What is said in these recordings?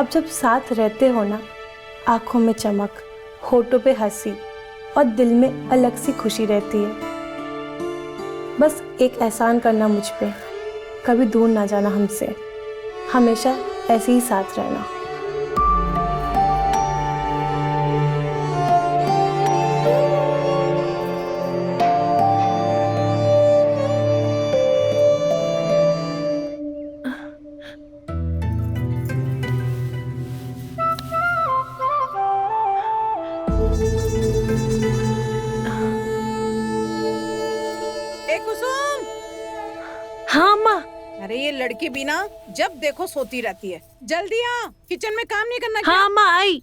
अब जब साथ रहते हो ना, आंखों में चमक, होठों पे हंसी और दिल में अलग सी खुशी रहती है। बस एक एहसान करना मुझ पे, कभी दूर ना जाना हमसे, हमेशा ऐसे ही साथ रहना। ए कुसुम। हाँ अम्मा। अरे ये लड़की भी ना जब देखो सोती रहती है। जल्दी आ, किचन में काम नहीं करना क्या? हाँ अम्मा आई।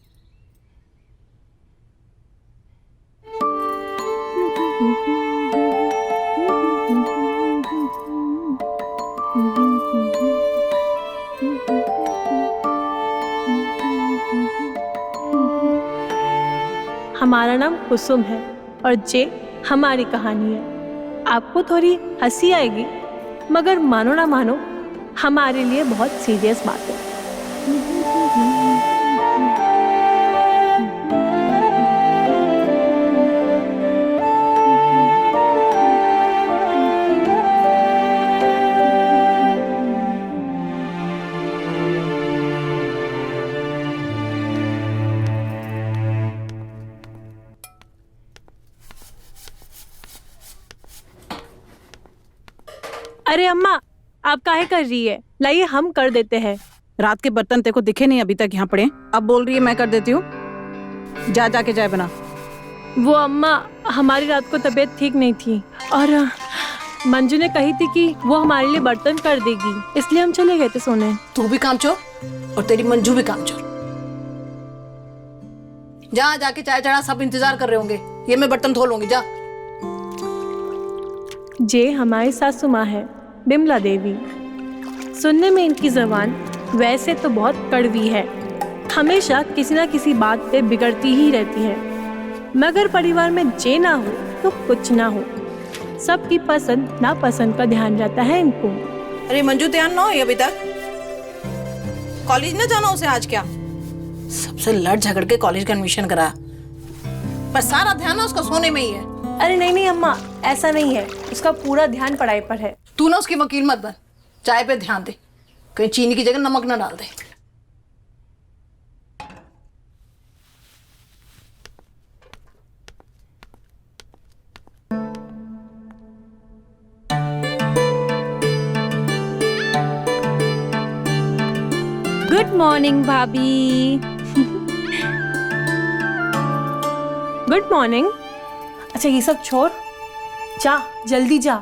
हमारा नाम कुसुम है और ये हमारी कहानी है। आपको थोड़ी हंसी आएगी, मगर मानो ना मानो, हमारे लिए बहुत सीरियस बात है। अरे अम्मा, आप काहे कर रही है? लाइए हम कर देते हैं। रात के बर्तन तेको दिखे नहीं अभी तक यहाँ पड़े, अब बोल रही है मैं कर देती हूँ। जा जाके चाय बना। वो अम्मा, हमारी रात को तबीयत ठीक नहीं थी और मंजू ने कही थी कि वो हमारे लिए बर्तन कर देगी, इसलिए हम चले गए थे सोने। तू भी काम चोर और तेरी मंजू भी काम चोर। जा जाके चाय चढ़ा, सब इंतजार कर रहे होंगे। ये मैं बर्तन धो लूंगी, जा। जे हमारी सासू माँ है, बिमला देवी। सुनने में इनकी जबान वैसे तो बहुत कड़वी है, हमेशा किसी ना किसी बात पे बिगड़ती ही रहती है, मगर परिवार में जे ना हो तो कुछ ना हो। सबकी पसंद नापसंद का ध्यान रहता है इनको। अरे मंजू, ध्यान ना हो अभी तक? कॉलेज न जाना उसे आज क्या? सबसे लड़ झगड़ के कॉलेज का एडमिशन करा, पर सारा ध्यान ना उसका सोने में ही है। अरे नहीं नहीं अम्मा, ऐसा नहीं है, उसका पूरा ध्यान पढ़ाई पर है। तू ना उसकी वकील मत बन, चाय पे ध्यान दे, कहीं चीनी की जगह नमक ना डाल दे। गुड मॉर्निंग भाभी। Good morning. अच्छा ये सब छोड़, जा जल्दी जा,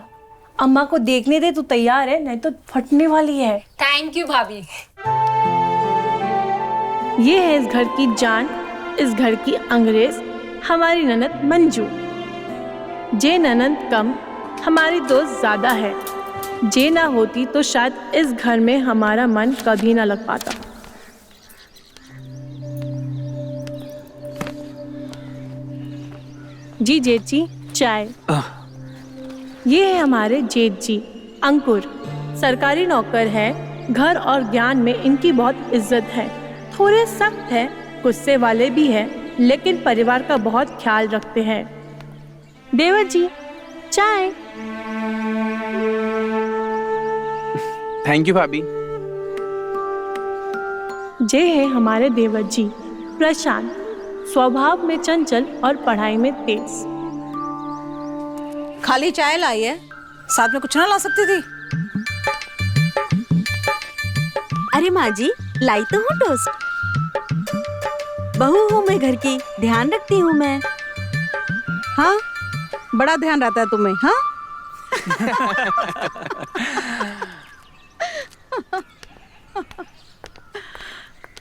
अम्मा को देखने दे तू तैयार है, नहीं तो फटने वाली है। थैंक यू भाभी। ये है इस घर की जान, इस घर की अंग्रेज, हमारी ननद मंजू। जे ननद कम, हमारी दोस्त ज्यादा है। जे ना होती तो शायद इस घर में हमारा मन कभी ना लग पाता। जी जेठ जी, चाय। ये है हमारे जेठ जी, अंकुर। सरकारी नौकर है, घर और ज्ञान में इनकी बहुत इज्जत है। थोड़े सख्त है, गुस्से वाले भी हैं, लेकिन परिवार का बहुत ख्याल रखते हैं। देवर जी, चाय। थैंक यू भाभी। ये है हमारे देवर जी, प्रशांत। स्वभाव में चंचल और पढ़ाई में तेज। खाली चाय लाई है, साथ में कुछ ना ला सकती थी? अरे माँ जी, लाई तो हूँ टोस्ट। बहू हूँ मैं घर की, ध्यान रखती हूँ मैं। हाँ, बड़ा ध्यान रहता है तुम्हें। हाँ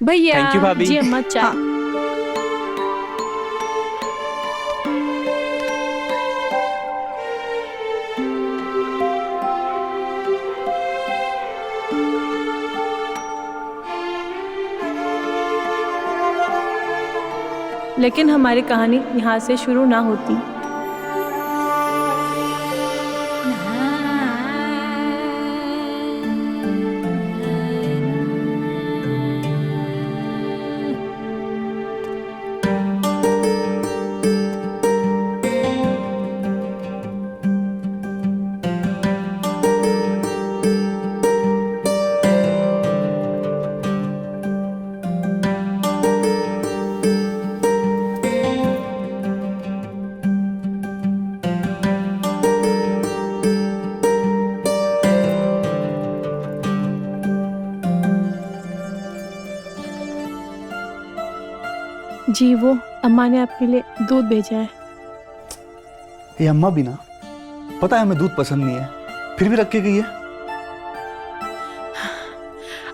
भैया। Thank you, भाभी। जी अम्मा, चाय। हाँ। लेकिन हमारी कहानी यहाँ से शुरू ना होती। जी वो अम्मा ने आपके लिए दूध भेजा है। ये अम्मा भी ना, पता है हमें दूध पसंद नहीं है, फिर भी रख के गई है।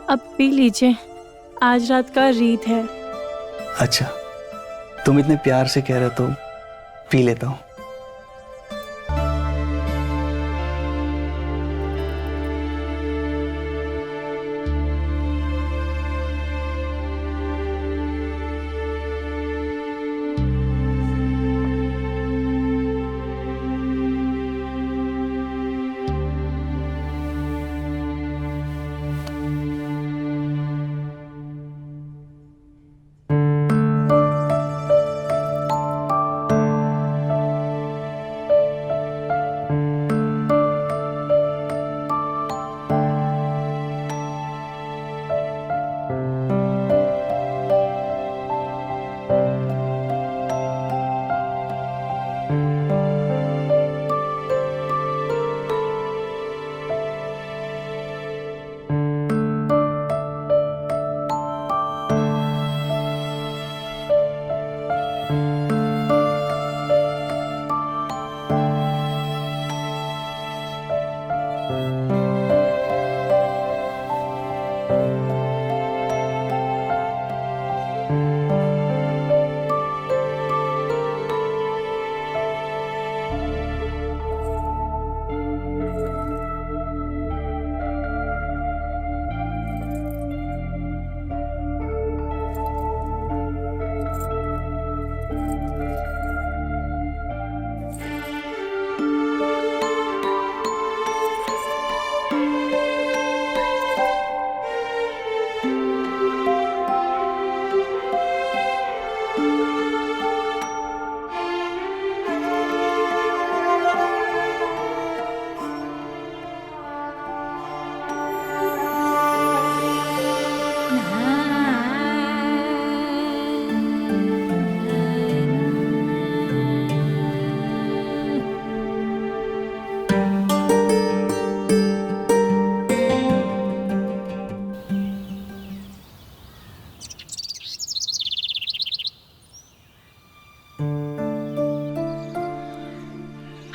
अब पी लीजिए, आज रात का रीत है। अच्छा, तुम इतने प्यार से कह रहे तो पी लेता हूँ।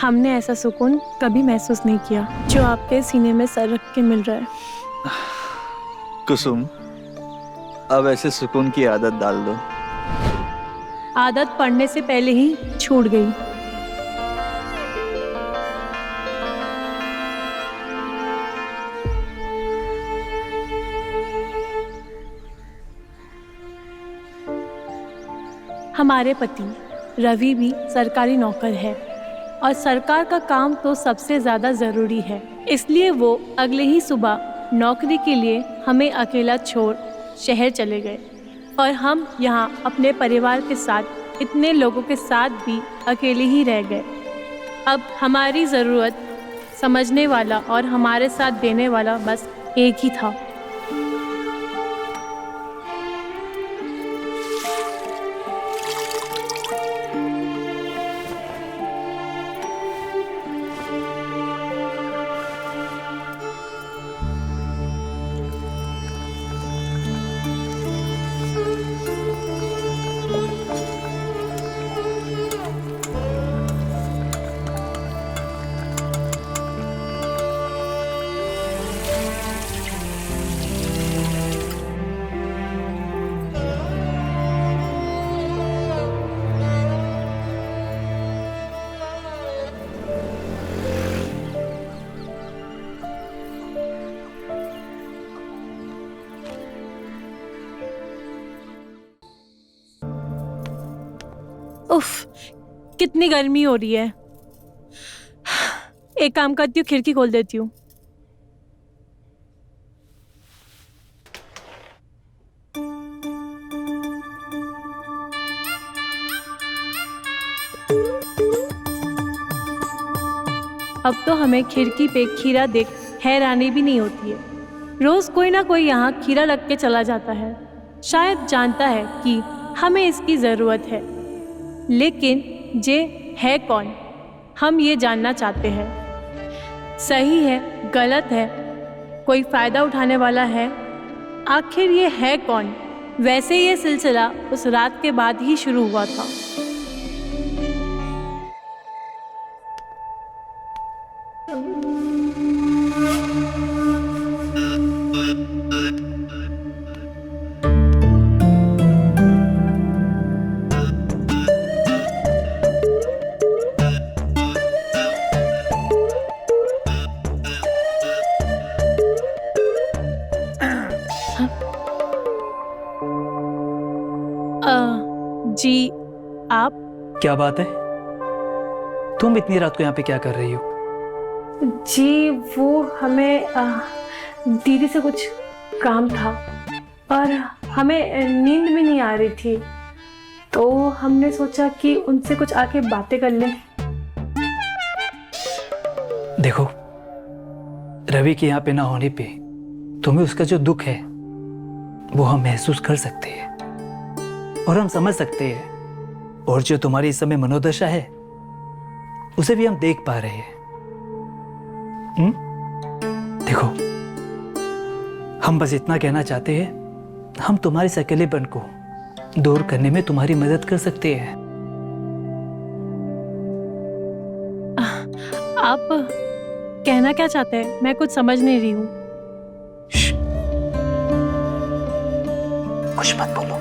हमने ऐसा सुकून कभी महसूस नहीं किया जो आपके सीने में सर रख के मिल रहा है। कुसुम, अब ऐसे सुकून की आदत डाल दो। आदत पड़ने से पहले ही छूट गई। हमारे पति रवि भी सरकारी नौकर है और सरकार का काम तो सबसे ज़्यादा ज़रूरी है, इसलिए वो अगले ही सुबह नौकरी के लिए हमें अकेला छोड़ शहर चले गए और हम यहाँ अपने परिवार के साथ इतने लोगों के साथ भी अकेले ही रह गए। अब हमारी ज़रूरत समझने वाला और हमारे साथ देने वाला बस एक ही था। उफ, कितनी गर्मी हो रही है। एक काम करती हूँ, खिड़की खोल देती हूँ। अब तो हमें खिड़की पे खीरा देख हैरानी भी नहीं होती है। रोज कोई ना कोई यहाँ खीरा रख के चला जाता है, शायद जानता है कि हमें इसकी ज़रूरत है। लेकिन ये है कौन, हम ये जानना चाहते हैं। सही है, गलत है, कोई फ़ायदा उठाने वाला है, आखिर ये है कौन? वैसे ये सिलसिला उस रात के बाद ही शुरू हुआ था। जी आप? क्या बात है? तुम इतनी रात को यहाँ पे क्या कर रही हो? जी वो हमें दीदी से कुछ काम था और हमें नींद भी नहीं आ रही थी, तो हमने सोचा कि उनसे कुछ आके बातें कर लें। देखो, रवि के यहाँ पे ना होने पे तुम्हें उसका जो दुख है वो हम महसूस कर सकते हैं और हम समझ सकते हैं, और जो तुम्हारी इस समय मनोदशा है उसे भी हम देख पा रहे हैं। देखो, हम बस इतना कहना चाहते हैं, हम तुम्हारे इस अकेलेपन को दूर करने में तुम्हारी मदद कर सकते हैं। आप कहना क्या चाहते हैं? मैं कुछ समझ नहीं रही हूँ। कुछ मत बोलो।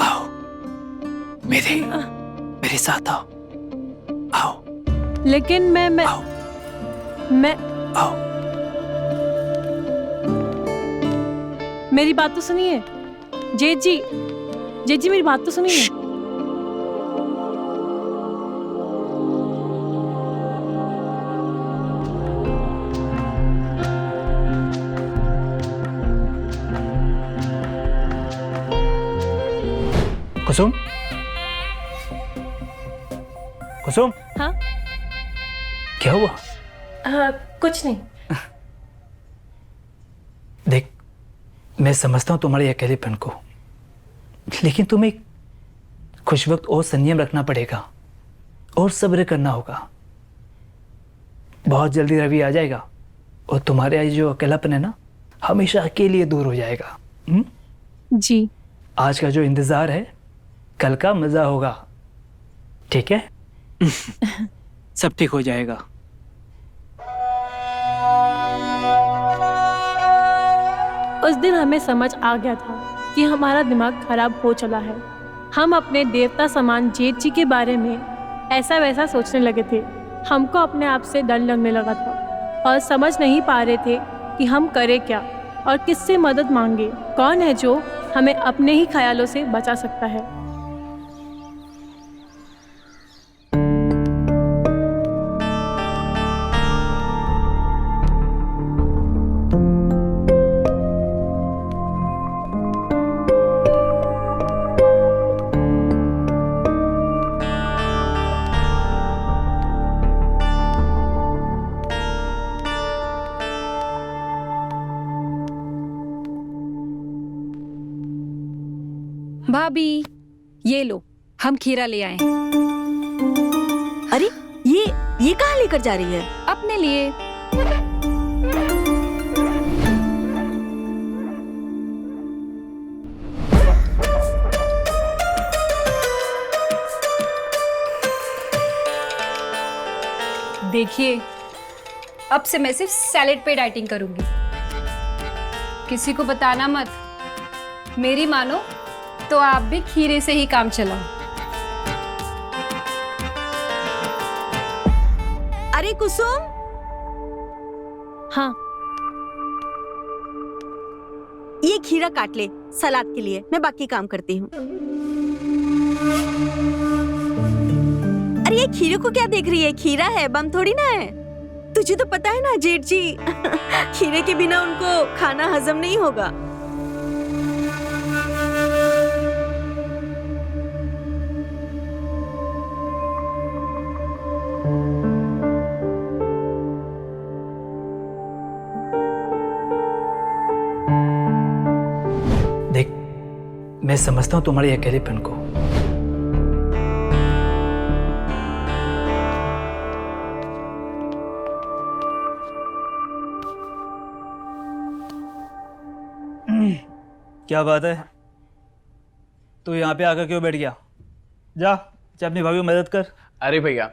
आओ, मेरे साथ आओ। आओ। लेकिन मैं आओ। आओ। मेरी बात तो सुनिए जेठ जी, मेरी बात तो सुनिए। कुसुम, कुसुम, हाँ? क्या हुआ? कुछ नहीं। देख, मैं समझता हूं तुम्हारे अकेलेपन को, लेकिन तुम्हें कुछ वक्त और संयम रखना पड़ेगा और सब्र करना होगा। बहुत जल्दी रवि आ जाएगा और तुम्हारे आज जो अकेलापन है ना, हमेशा के लिए दूर हो जाएगा। जी। आज का जो इंतजार है, कल का मजा होगा। ठीक है? सब ठीक हो जाएगा। उस दिन हमें समझ आ गया था कि हमारा दिमाग खराब हो चला है। हम अपने देवता समान जेठ जी के बारे में ऐसा वैसा सोचने लगे थे। हमको अपने आप से डर लगने लगा था और समझ नहीं पा रहे थे कि हम करें क्या और किससे मदद मांगे। कौन है जो हमें अपने ही ख्यालों से बचा सकता है। भाभी, ये लो, हम खीरा ले आए हैं। अरे ये कहाँ लेकर जा रही है? अपने लिए। देखिए, अब से मैं सिर्फ सैलेड पे डाइटिंग करूंगी। किसी को बताना मत। मेरी मानो तो आप भी खीरे से ही काम चलाओ। अरे कुसुम, हाँ, ये खीरा काट ले सलाद के लिए, मैं बाकी काम करती हूँ। अरे ये खीरे को क्या देख रही है? खीरा है, बम थोड़ी ना है। तुझे तो पता है ना जेठ जी, खीरे के बिना उनको खाना हजम नहीं होगा। देख, मैं समझता हूं तुम्हारे अकेलेपन को, क्या बात है, तू यहाँ पे आकर क्यों बैठ गया? जा अपनी भाभी को मदद कर। अरे भैया,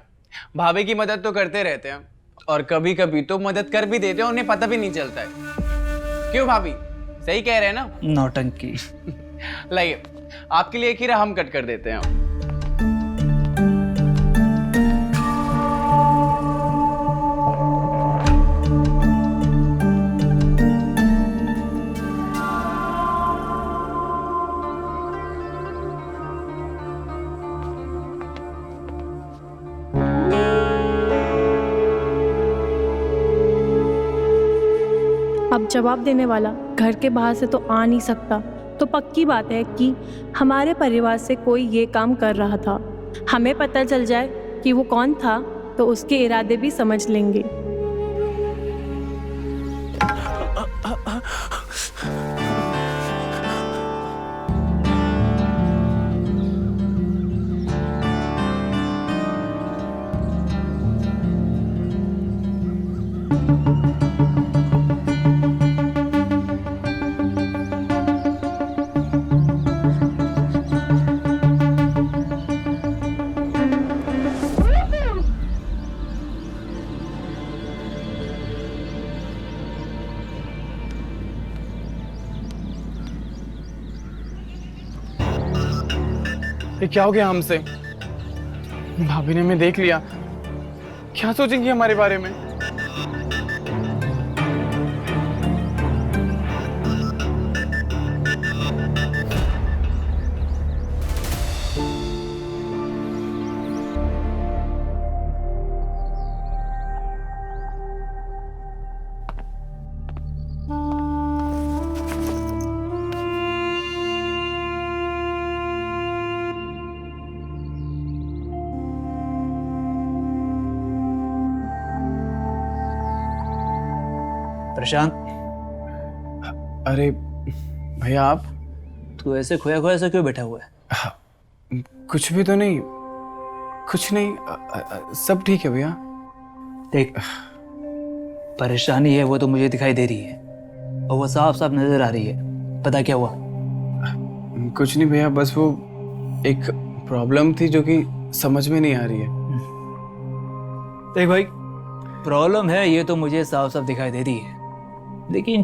भाभी की मदद तो करते रहते हैं और कभी कभी तो मदद कर भी देते हैं, उन्हें पता भी नहीं चलता है। क्यों भाभी, सही कह रहे हैं ना? नौटंकी। लाइए, आपके लिए खीरा हम कट कर देते हैं। अब जवाब देने वाला घर के बाहर से तो आ नहीं सकता, तो पक्की बात है कि हमारे परिवार से कोई ये काम कर रहा था। हमें पता चल जाए कि वो कौन था तो उसके इरादे भी समझ लेंगे। ये क्या हो गया हमसे? भाभी ने हमें देख लिया, क्या सोचेंगी हमारे बारे में? प्रशांत, अरे भैया, आप तू ऐसे खोया खोया से क्यों बैठा हुआ है? कुछ भी तो नहीं, कुछ नहीं, सब ठीक है भैया। देख, परेशानी है वो तो मुझे दिखाई दे रही है और वो साफ साफ नजर आ रही है। पता क्या हुआ? कुछ नहीं भैया, बस वो एक प्रॉब्लम थी जो कि समझ में नहीं आ रही है। देख भाई, प्रॉब्लम है ये तो मुझे साफ साफ दिखाई दे रही है, लेकिन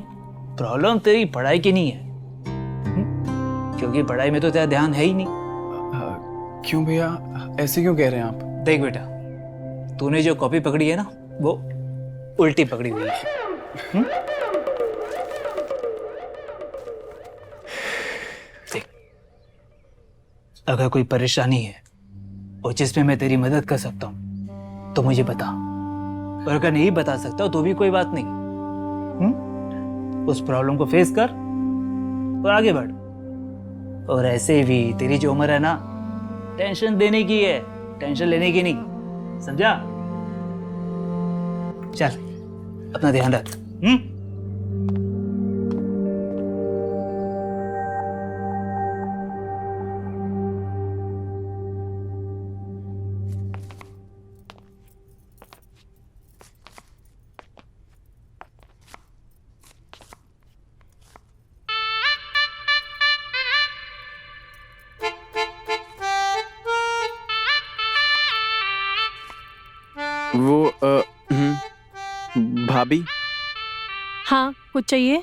प्रॉब्लम तेरी पढ़ाई की नहीं है। क्योंकि पढ़ाई में तो तेरा ध्यान है ही नहीं। क्यों भैया, ऐसे क्यों कह रहे हैं आप? देख बेटा, तूने जो कॉपी पकड़ी है ना, वो उल्टी पकड़ी हुई है। देख, अगर कोई परेशानी है और जिसमें मैं तेरी मदद कर सकता हूं तो मुझे बता, और अगर नहीं बता सकता तो भी कोई बात नहीं। उस प्रॉब्लम को फेस कर और आगे बढ़। और ऐसे भी तेरी जो उम्र है ना, टेंशन देने की है, टेंशन लेने की नहीं, समझा? चल, अपना ध्यान रख। वो भाभी, हाँ, कुछ चाहिए?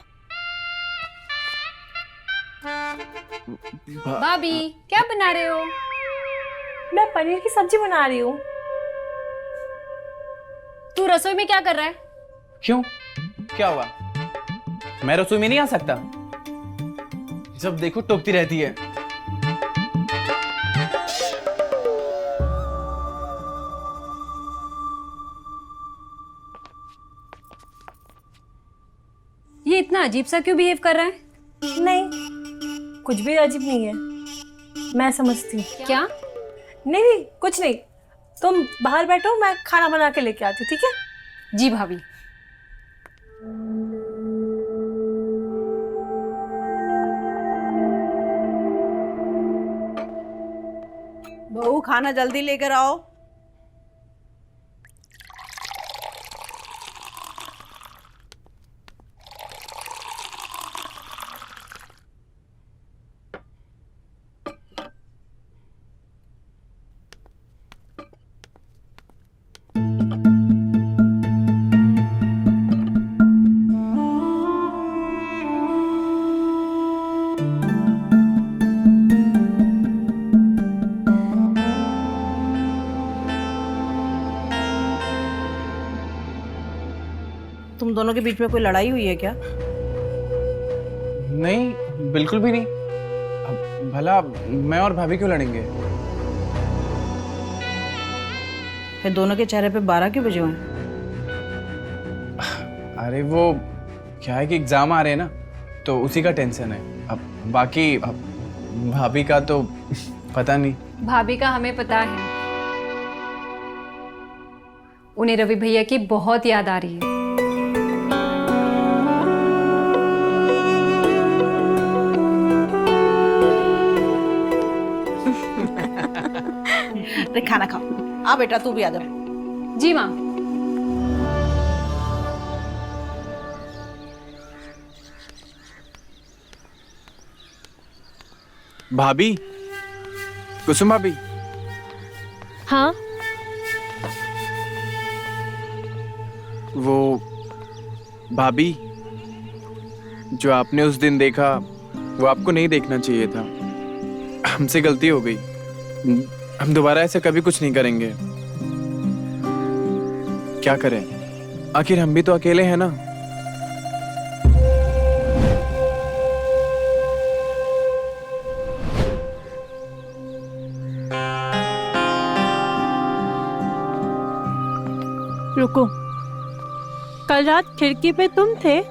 भाभी, क्या बना रहे हो? मैं पनीर की सब्जी बना रही हूँ। तू रसोई में क्या कर रहा है? क्यों, क्या हुआ? मैं रसोई में नहीं आ सकता? जब देखो टोकती रहती है। ये इतना अजीब सा क्यों बिहेव कर रहा है? नहीं, कुछ भी अजीब नहीं है, मैं समझती हूँ। क्या? नहीं नहीं, कुछ नहीं। तुम बाहर बैठो, मैं खाना बना के लेके आती हूँ, ठीक है? जी भाभी। बहू, खाना जल्दी लेकर आओ। तुम दोनों के बीच में कोई लड़ाई हुई है क्या? नहीं, बिल्कुल भी नहीं। अब भला मैं और भाभी क्यों लड़ेंगे? फिर दोनों के चेहरे पे 12 क्यों बजे हुए? अरे वो क्या है कि एग्जाम आ रहे हैं ना, तो उसी का टेंशन है। अब बाकी भाभी का तो पता नहीं। भाभी का हमें पता है, उन्हें रवि भैया की बहुत याद आ रही है। अरे खाना खाओ। आ बेटा तू भी आ जा। जी माँ। भाभी, कुसुम भाभी। हाँ, वो भाभी, जो आपने उस दिन देखा वो आपको नहीं देखना चाहिए था। हमसे गलती हो गई। हम दोबारा ऐसा कभी कुछ नहीं करेंगे। क्या करें, आखिर हम भी तो अकेले हैं ना। रुको, कल रात खिड़की पे तुम थे?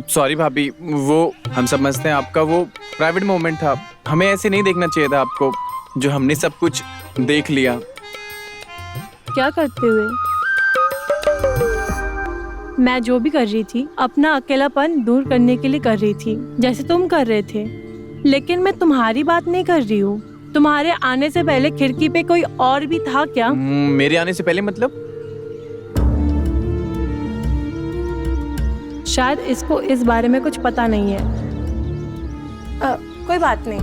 सॉरी भाभी, वो हम समझते हैं आपका वो प्राइवेट मोमेंट था। हमें ऐसे नहीं देखना चाहिए था आपको, जो हमने सब कुछ देख लिया। क्या करते हुए? मैं जो भी कर रही थी अपना अकेलापन दूर करने के लिए कर रही थी, जैसे तुम कर रहे थे। लेकिन मैं तुम्हारी बात नहीं कर रही हूँ। तुम्हारे आने से पहले खिड़की पे कोई और भी था क्या? मेरे आने से पहले मतलब? शायद इसको इस बारे में कुछ पता नहीं है। कोई बात नहीं।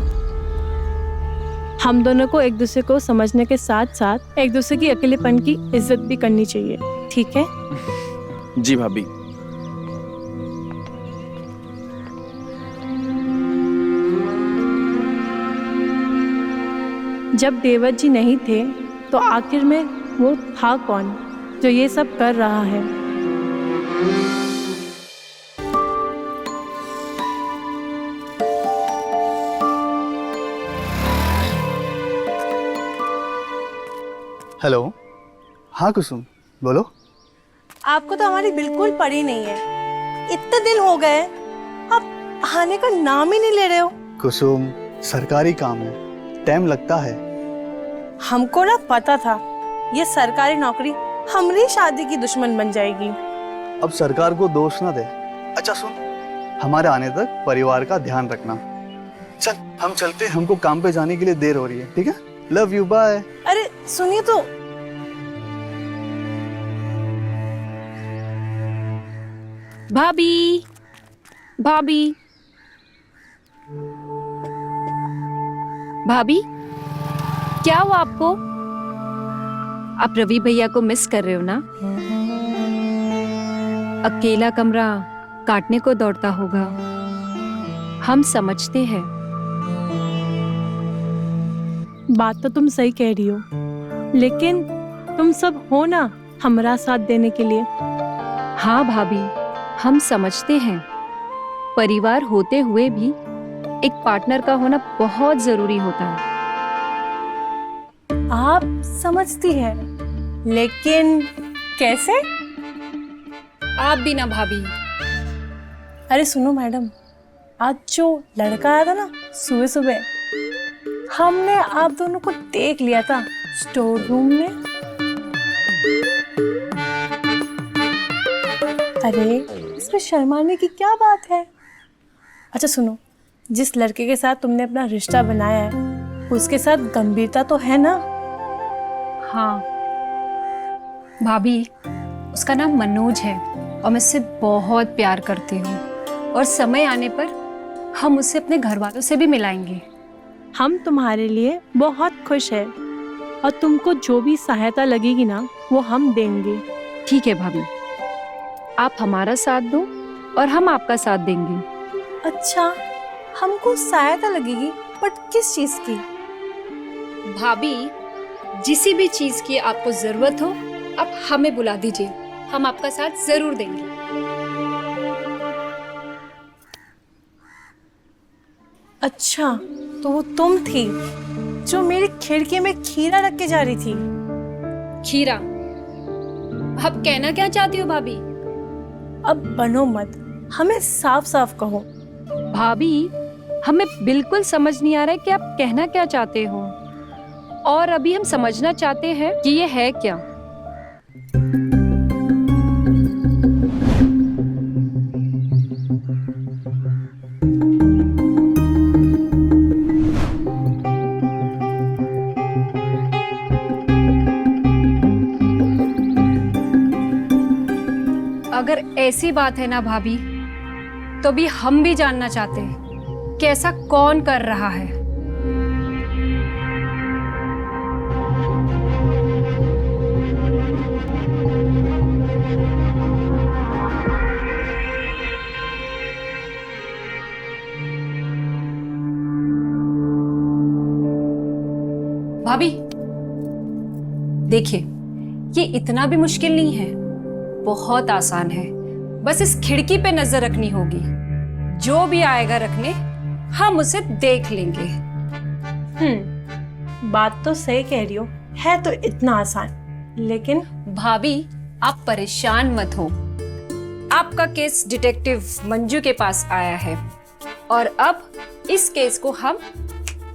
हम दोनों को एक दूसरे को समझने के साथ साथ एक दूसरे की अकेलेपन की इज्जत भी करनी चाहिए, ठीक है? जी भाभी। जब देवत जी नहीं थे तो आखिर में वो था कौन जो ये सब कर रहा है? हेलो। हाँ कुसुम, बोलो। आपको तो हमारी बिल्कुल पड़ी नहीं है। इतने दिन हो गए, आप आने का नाम ही नहीं ले रहे हो। कुसुम, सरकारी काम है, टाइम लगता है। हमको ना पता था ये सरकारी नौकरी हमारी शादी की दुश्मन बन जाएगी। अब सरकार को दोष ना दे। अच्छा सुन, हमारे आने तक परिवार का ध्यान रखना। चल हम चलते, हमको काम पे जाने के लिए देर हो रही है। ठीक है, लव यू, बाय। अरे सुनिए तो। भाभी, भाभी, भाभी, क्या हुआ आपको? आप रवि भैया को मिस कर रहे हो ना? अकेला कमरा काटने को दौड़ता होगा, हम समझते हैं। बात तो तुम सही कह रही हो, लेकिन तुम सब हो ना हमारा साथ देने के लिए। हाँ भाभी, हम समझते हैं। परिवार होते हुए भी एक पार्टनर का होना बहुत जरूरी होता है। आप समझती हैं, लेकिन कैसे? आप भी ना भाभी। अरे सुनो मैडम, आज जो लड़का आया था ना सुबह सुबह, हमने आप दोनों को देख लिया था स्टोर रूम में। अरे इसमें शर्माने की क्या बात है? अच्छा सुनो, जिस लड़के के साथ तुमने अपना रिश्ता बनाया है उसके साथ गंभीरता तो है ना? हाँ भाभी, उसका नाम मनोज है और मैं उससे बहुत प्यार करती हूँ, और समय आने पर हम उसे अपने घर वालों से भी मिलाएंगे। हम तुम्हारे लिए बहुत खुश है और तुमको जो भी सहायता लगेगी ना वो हम देंगे। ठीक है भाभी, आप हमारा साथ दो और हम आपका साथ देंगे। अच्छा, हमको सहायता लगेगी, बट किस चीज की? भाभी, जिसी भी चीज की आपको जरूरत हो आप हमें बुला दीजिए, हम आपका साथ जरूर देंगे। अच्छा, तो वो तुम थी जो मेरी खिड़की में खीरा रख के जा रही थी। खीरा? आप कहना क्या चाहती हो भाभी? अब बनो मत, हमें साफ साफ कहो। भाभी, हमें बिल्कुल समझ नहीं आ रहा है कि आप कहना क्या चाहते हो, और अभी हम समझना चाहते हैं कि ये है क्या। अगर ऐसी बात है ना भाभी, तो भी हम भी जानना चाहते हैं कि ऐसा कौन कर रहा है। भाभी देखिए, ये इतना भी मुश्किल नहीं है, बहुत आसान है। बस इस खिड़की पे नजर रखनी होगी, जो भी आएगा रखने हम उसे देख लेंगे। बात तो सही कह रही हो, है तो इतना आसान, लेकिन भाभी आप परेशान मत हो, आपका केस डिटेक्टिव मंजू के पास आया है और अब इस केस को हम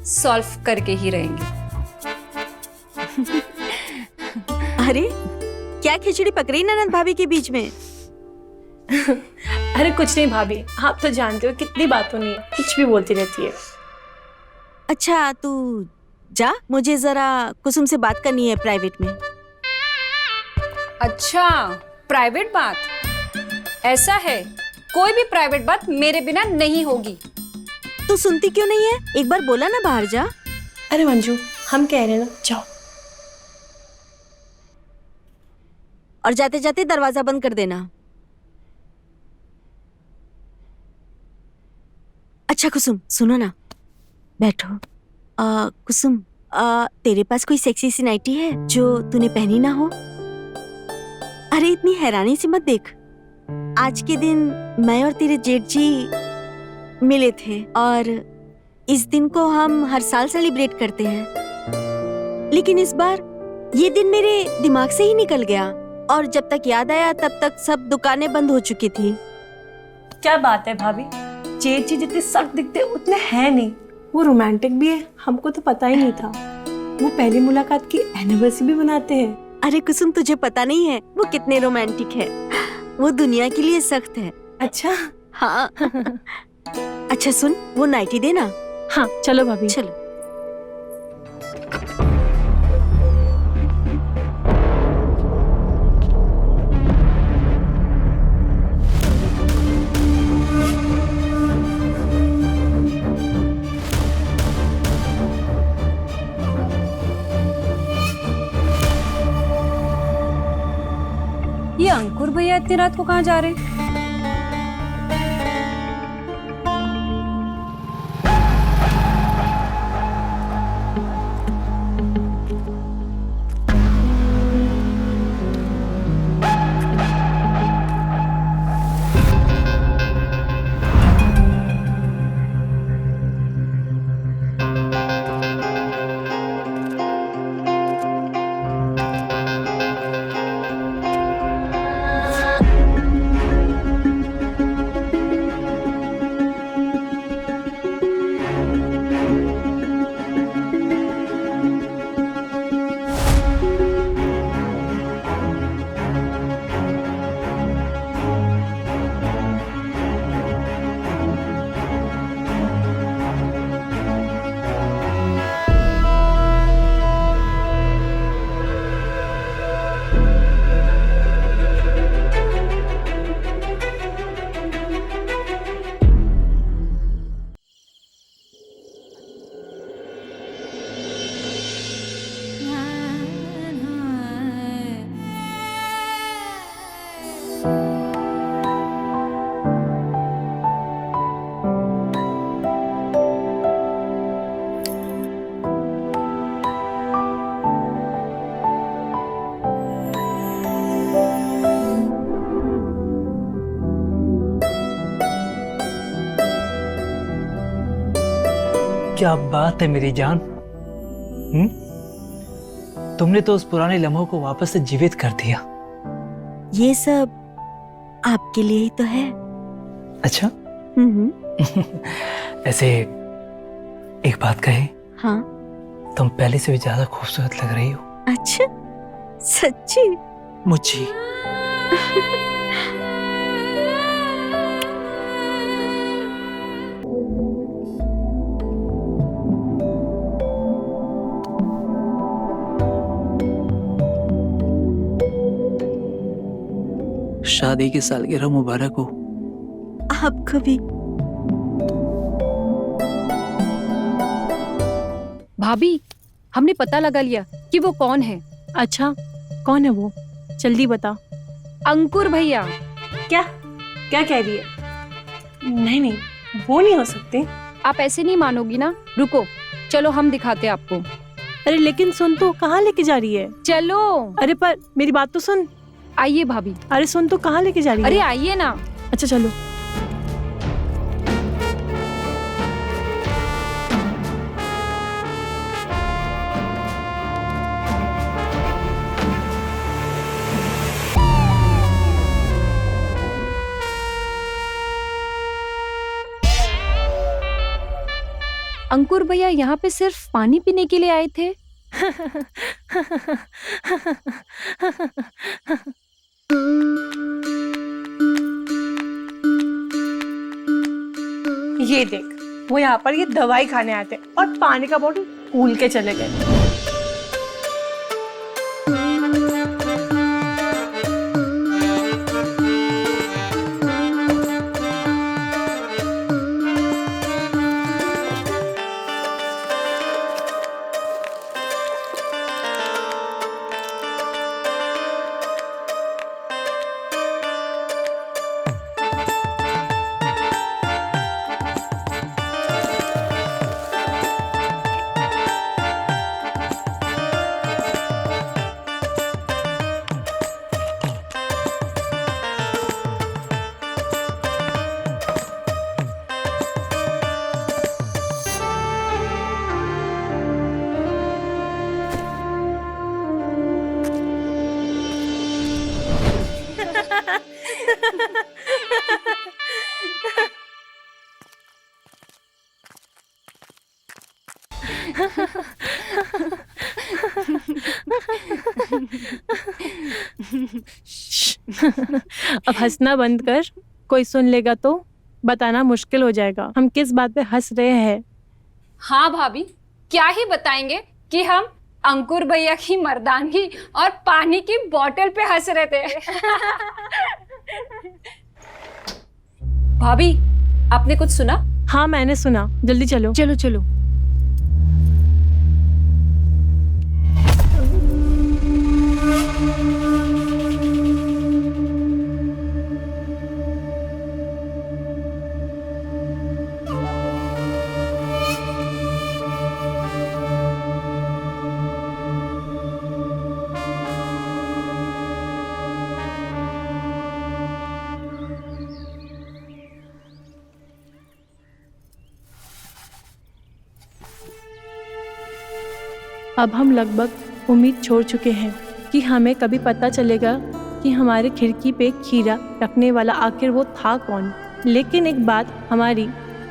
सॉल्व करके ही रहेंगे। अरे क्या खिचड़ी पकड़ी ननद भाभी के बीच में? अरे कुछ नहीं भाभी, आप तो जानते हो कितनी बातों नहीं है, कुछ भी बोलती रहती है। अच्छा तू जा, मुझे जरा कुसुम से बात करनी है प्राइवेट में। अच्छा, प्राइवेट बात? ऐसा है, कोई भी प्राइवेट बात मेरे बिना नहीं होगी। तू सुनती क्यों नहीं है? एक बार बोला ना बाहर जा। अरे मंजू, हम कह रहे हैं ना, जाओ। और जाते जाते दरवाजा बंद कर देना। अच्छा कुसुम सुनो ना, बैठो। कुसुम, तेरे पास कोई सेक्सी सी नाइटी है जो तूने पहनी ना हो? अरे इतनी हैरानी से मत देख, आज के दिन मैं और तेरे जेठ जी मिले थे और इस दिन को हम हर साल सेलिब्रेट करते हैं, लेकिन इस बार ये दिन मेरे दिमाग से ही निकल गया और जब तक याद आया तब तक सब दुकानें बंद हो चुकी थी। क्या बात है भाभी, जेठ जी जितने सख्त दिखते उतने हैं नहीं, वो रोमांटिक भी है, हमको तो पता ही नहीं था। वो पहली मुलाकात की एनिवर्सरी भी मनाते हैं। अरे कुसुम तुझे पता नहीं है वो कितने रोमांटिक है, वो दुनिया के लिए सख्त है। अच्छा हाँ। अच्छा सुन, वो नाइटी देना। हाँ चलो भाभी। चलो। ये अंकुर भैया इतनी रात को कहाँ जा रहे हैं? क्या बात है मेरी जान। तुमने तो उस पुराने लम्हों को वापस से जीवित कर दिया। ये सब आपके लिए ही तो है। अच्छा। ऐसे एक बात कहे, हाँ। तुम पहले से भी ज्यादा खूबसूरत लग रही हो। अच्छा, सच्ची? मुझे शादी की सालगिरह मुबारक हो। आपको भी। भाभी, हमने पता लगा लिया कि वो कौन है। अच्छा, कौन है वो? जल्दी बता। अंकुर भैया। क्या क्या कह रही है? नहीं नहीं, वो नहीं हो सकते। आप ऐसे नहीं मानोगी ना। रुको, चलो हम दिखाते हैं आपको। अरे लेकिन सुन तो, कहाँ लेके जा रही है? चलो। अरे पर मेरी बात तो सुन। आइए भाभी। अरे सुन तो, कहाँ लेके जा रही है? अरे आइए ना। अच्छा चलो। अंकुर भैया यहाँ पे सिर्फ पानी पीने के लिए आए थे? ये देख, वो यहाँ पर ये दवाई खाने आते हैं और पानी का बॉटल भूल के चले गए। अब हंसना बंद कर, कोई सुन लेगा तो बताना मुश्किल हो जाएगा हम किस बात पे हंस रहे हैं। हाँ भाभी, क्या ही बताएंगे कि हम अंकुर भैया की मर्दानगी और पानी की बोतल पे हंस रहे थे। भाभी, आपने कुछ सुना? हाँ मैंने सुना, जल्दी चलो। चलो चलो। अब हम लगभग उम्मीद छोड़ चुके हैं कि हमें कभी पता चलेगा कि हमारे खिड़की पे खीरा रखने वाला आखिर वो था कौन। लेकिन एक बात हमारी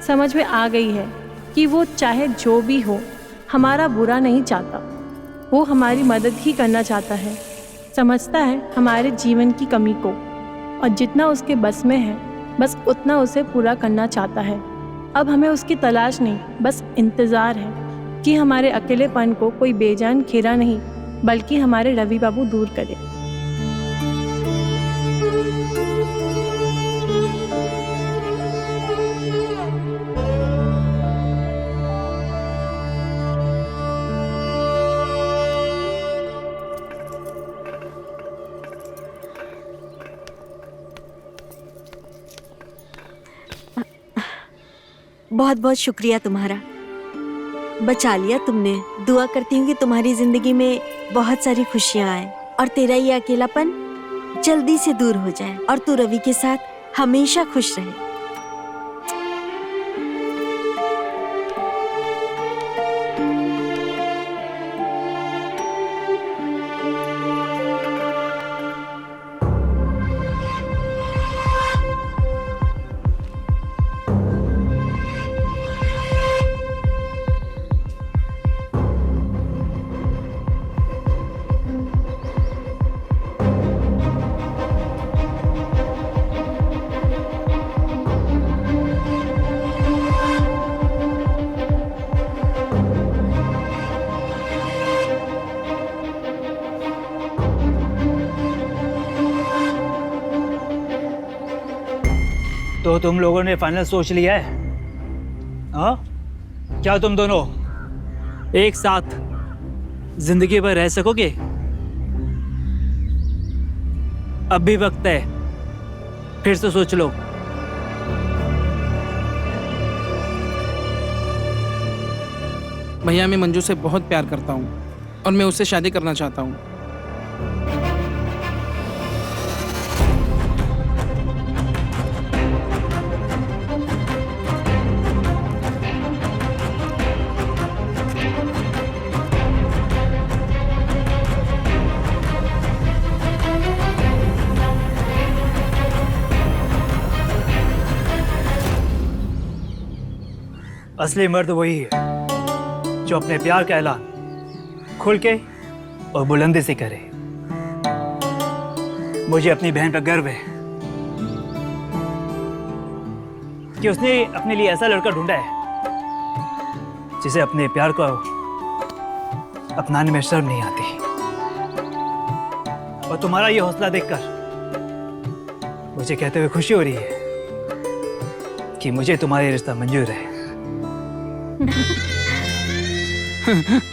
समझ में आ गई है कि वो चाहे जो भी हो हमारा बुरा नहीं चाहता, वो हमारी मदद ही करना चाहता है। समझता है हमारे जीवन की कमी को और जितना उसके बस में है बस उतना उसे पूरा करना चाहता है। अब हमें उसकी तलाश नहीं, बस इंतज़ार है कि हमारे अकेलेपन को कोई बेजान खेरा नहीं बल्कि हमारे रवि बाबू दूर करे। बहुत बहुत शुक्रिया तुम्हारा, बचा लिया तुमने। दुआ करती हूँ कि तुम्हारी जिंदगी में बहुत सारी खुशियाँ आए और तेरा ये अकेलापन जल्दी से दूर हो जाए और तू रवि के साथ हमेशा खुश रहे। तो तुम लोगों ने फाइनल सोच लिया है? हाँ, क्या तुम दोनों एक साथ जिंदगी भर रह सकोगे? अब भी वक्त है, फिर से सोच लो। भैया मैं मंजू से बहुत प्यार करता हूँ और मैं उससे शादी करना चाहता हूँ। असली मर्द वही है जो अपने प्यार का ऐलान खुल के और बुलंदी से करे। मुझे अपनी बहन पर गर्व है कि उसने अपने लिए ऐसा लड़का ढूंढा है जिसे अपने प्यार को अपनाने में शर्म नहीं आती। और तुम्हारा ये हौसला देखकर मुझे कहते हुए खुशी हो रही है कि मुझे तुम्हारा रिश्ता मंजूर है।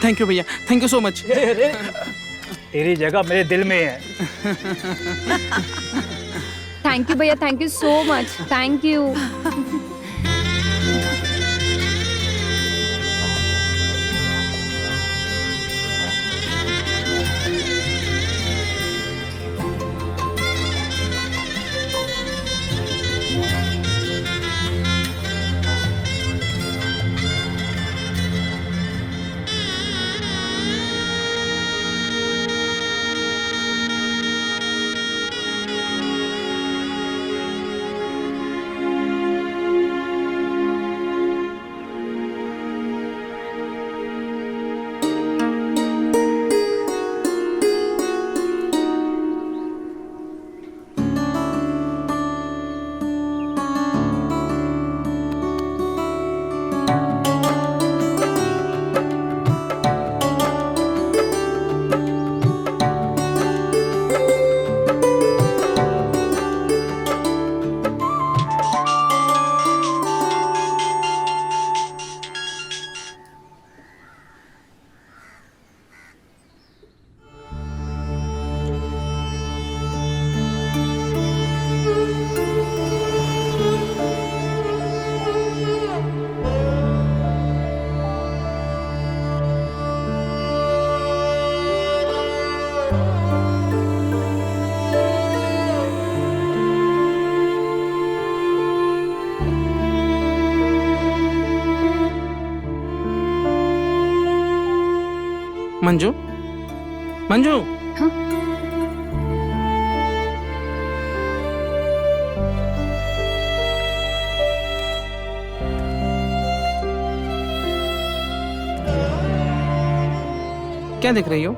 थैंक यू भैया, थैंक यू सो मच। तेरी जगह मेरे दिल में है। थैंक यू भैया, thank you so much, thank you. Manju, Manju. हाँ? क्या देख रही हो?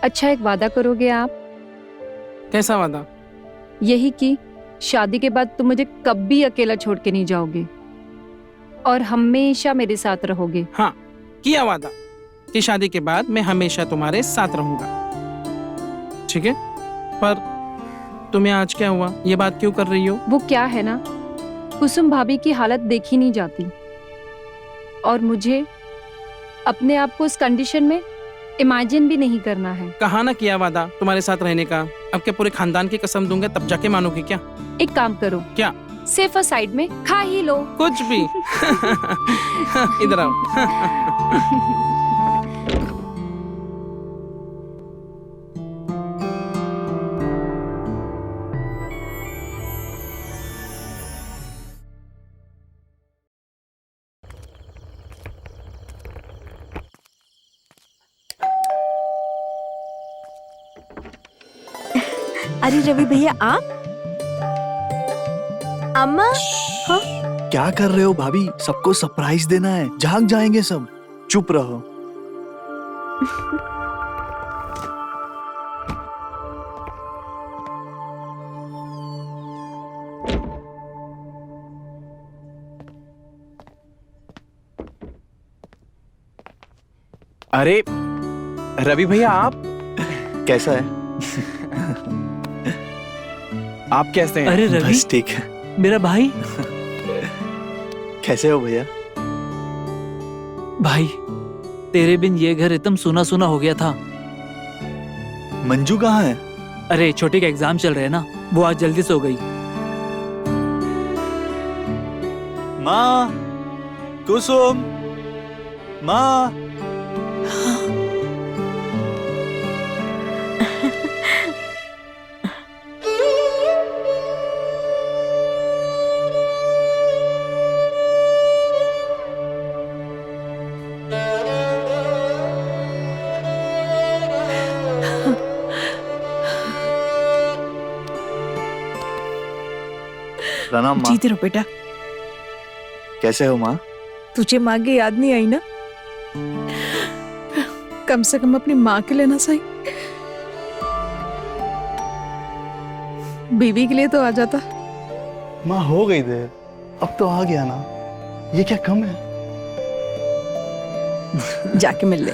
अच्छा, एक वादा करोगे आप? कैसा वादा? यही कि शादी के बाद तुम मुझे कभी अकेला छोड़ के नहीं जाओगे और हमेशा मेरे साथ रहोगे। हाँ, किया वादा कि शादी के बाद मैं हमेशा तुम्हारे साथ रहूंगा। ठीक है? पर तुम्हें आज क्या हुआ? ये बात क्यों कर रही हो? वो क्या है ना, कुसुम भाभी की हालत देखी नहीं जाती और मुझे अपने आप को उस कंडीशन में इमेजिन भी नहीं करना है। कहा ना किया वादा तुम्हारे साथ रहने का। अब क्या पूरे खानदान की कसम दूंगा तब जाके मानोगी क्या? एक काम करो। क्या? सेफर साइड में खा ही लो। कुछ भी। इधर आओ। अरे रवि भैया, आप? अम्मा? हाँ? क्या कर रहे हो भाभी? सबको सरप्राइज देना है, जाग जाएंगे सब। चुप रहो। अरे रवि भैया, आप? कैसा है? आप कैसे हैं? अरे रवि, बस ठीक है। मेरा भाई। कैसे हो भैया? भाई, तेरे बिन ये घर एकदम सूना सूना हो गया था। मंजू कहाँ है? अरे छोटी का एग्जाम चल रहे हैं ना, वो आज जल्दी सो गई। माँ, कुसुम, माँ। प्रणाम माँ। जीते रहो बेटा। कैसे हो माँ? तुझे माँ की याद नहीं आई ना? कम से कम अपनी माँ के लिए ना सही, बीवी के लिए तो आ जाता। माँ हो गई देर, अब तो आ गया ना। ये क्या कम है? जाके मिल ले।